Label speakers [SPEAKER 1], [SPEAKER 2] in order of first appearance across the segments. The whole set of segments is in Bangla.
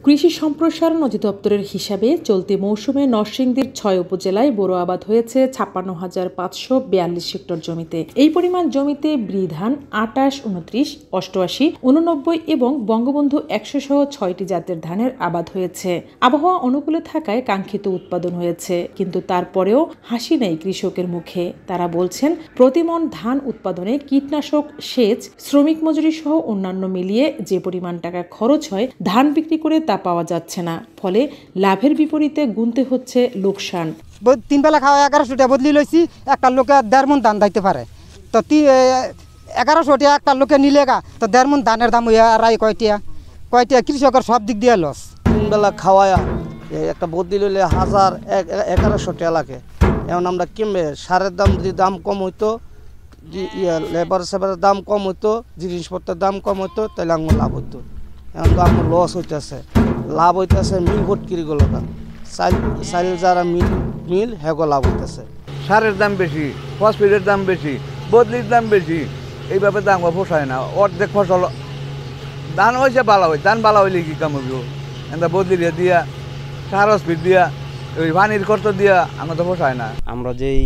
[SPEAKER 1] কৃষি সম্প্রসারণ অধিদপ্তরের হিসাবে চলতি মৌসুমে নরসিংদীর ৬ উপজেলায় বোরো আবাদ হয়েছে ৫৬,৫৪২ হেক্টর জমিতে। এই পরিমাণ জমিতে ব্রি ধান ২৮, ২৯, ৮৮, ৮৯ এবং বঙ্গবন্ধু ১০০ সহ ৬টি জাতের ধানের আবাদ হয়েছে। আবহাওয়া অনুকূলে থাকায় কাঙ্ক্ষিত উৎপাদন হয়েছে, কিন্তু তারপরেও হাসি নেই কৃষকের মুখে। তারা বলছেন, প্রতিমণ ধান উৎপাদনে কীটনাশক, সেচ, শ্রমিক মজুরি সহ অন্যান্য মিলিয়ে যে পরিমাণ টাকা খরচ হয় ধান বিক্রি করে তা পাওয়া যাচ্ছে না। ফলে লাভের বিপরীতে গুনতে হচ্ছে লোকসান।
[SPEAKER 2] 3 বেলা খাওয়া 1100 টাকা বদলি লইছি, একটা লোকে 1.5 মণ ধান দিতে পারে, তো 1100 টাকা একটা লোকে নিলে তো 1.5 মণ ধানের দাম আড়াই কয়টিয়া কৃষকের সব দিক দিয়ে লস।
[SPEAKER 3] 3 বেলা খাওয়ায়া একটা বদলি লইলে 1100 টাকা লাগে। এখন আমরা কিনবে সারের দাম যদি দাম কম হইতো, লেবার সেবারের দাম কম হইতো, জিনিসপত্রের দাম কম হইতো, তাহলে আমার লাভ হইতো। এখন তো আমার লস হইতেছে, লাভ হইতেছে মিল ভটকিরিগুলো চাইল যারা মিল হেগো লাভ হইতেছে।
[SPEAKER 4] সারের দাম বেশি, ফসফেটের দাম বেশি, বদলির দাম বেশি, এইভাবে দাম পোষায় না। অর্ধেক ফসল ধান হয়েছে ভালো হয়, ধান ভালো হইলে কি কাম হইব? এটা বদলি দিয়া সার হসপিট দিয়া ওই পানির খরচ দিয়া আমরা তো পোষায় না।
[SPEAKER 5] আমরা যেই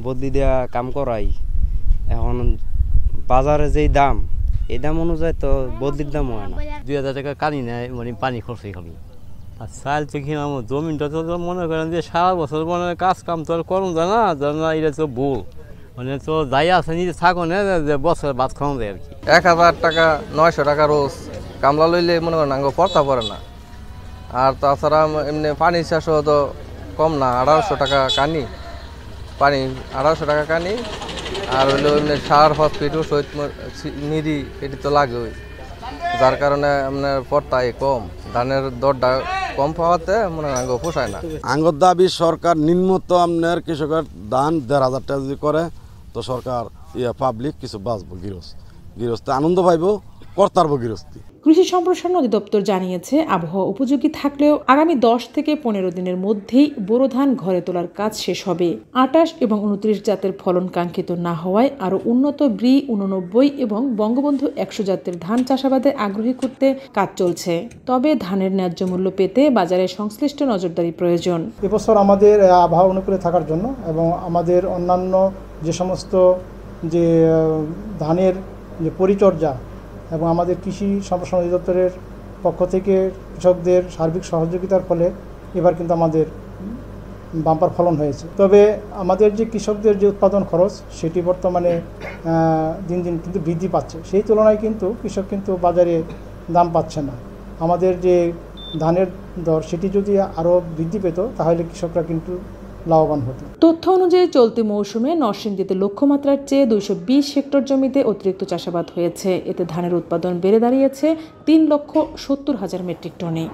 [SPEAKER 5] বদলি দেওয়া কাম করাই, এখন বাজারে যেই দাম, এই দাম অনুযায়ী তো বদলির দাম হয় না।
[SPEAKER 6] 2000 টাকা কানি নেয়, মানে পানি খরচই খালি। আর চাল তো কিনাম, জমিনটা তো মনে করেন যে সারা বছর মনে কাজ কাম তো আর করুন যায় না, এটা তো ভুল। মানে তো যাই আছে নিজে থাকো না যে বছর ভাত খাওয়া যায় আর কি।
[SPEAKER 7] 1000 টাকা 900 টাকা রোজ কামলা লইলে মনে করেন আঙ্গ পড়তা পড়ে না। আর তাছাড়া এমনি পানি চাষও তো কম না, 1800 টাকা কানি পানি, 1800 টাকা কানি। আর হইলো এমনি সার, ফসফেট, ওষুধ, নিরি এটি তো লাগে, যার কারণে আপনার পড়তাই কম, ধানের দরটা কম পাওয়াতে মনে হয় আঙ্গ পোষায় না।
[SPEAKER 8] আঙ্গর দাবি সরকার নিম্নত আপনার কৃষকের ধান 1500 টাকা যদি করে, তো সরকার পাবলিক কিছু বাঁচবো, গৃহস্থ আনন্দ পাইব, কর্তারব গৃহস্থী।
[SPEAKER 1] কৃষি সম্প্রসারণ অধিদপ্তর জানিয়েছে, আবহাওয়া উপযোগী থাকলেও আগামী 10 থেকে 15 দিনের মধ্যেই বোরো ধান ঘরে তোলার কাজ শেষ হবে। 28 এবং 29 জাতের ফলন কাঙ্ক্ষিত না হওয়ায় আরও উন্নত ব্রি 89 এবং বঙ্গবন্ধু 100 জাতের ধান চাষাবাদে আগ্রহী করতে কাজ চলছে। তবে ধানের ন্যায্য মূল্য পেতে বাজারে সংশ্লিষ্ট নজরদারি প্রয়োজন।
[SPEAKER 9] এবছর আমাদের আবহাওয়া অনুকূলে থাকার জন্য এবং আমাদের অন্যান্য যে সমস্ত যে ধানের যে পরিচর্যা এবং আমাদের কৃষি সম্প্রসারণ অধিদপ্তরের পক্ষ থেকে কৃষকদের সার্বিক সহযোগিতার ফলে এবার কিন্তু আমাদের বাম্পার ফলন হয়েছে। তবে আমাদের যে কৃষকদের যে উৎপাদন খরচ, সেটি বর্তমানে দিন দিন কিন্তু বৃদ্ধি পাচ্ছে। সেই তুলনায় কিন্তু কৃষক কিন্তু বাজারে দাম পাচ্ছে না। আমাদের যে ধানের দর, সেটি যদি আরও বৃদ্ধি পেত, তাহলে কৃষকরা কিন্তু লাভবান হতো।
[SPEAKER 1] তথ্য অনুযায়ী চলতি মৌসুমে নরসিংদীতে লক্ষ্যমাত্রার চেয়ে 220 হেক্টর জমিতে অতিরিক্ত চাষাবাদ হয়েছে। এতে ধানের উৎপাদন বেড়ে দাঁড়িয়েছে 3,70,000 মেট্রিক টনে।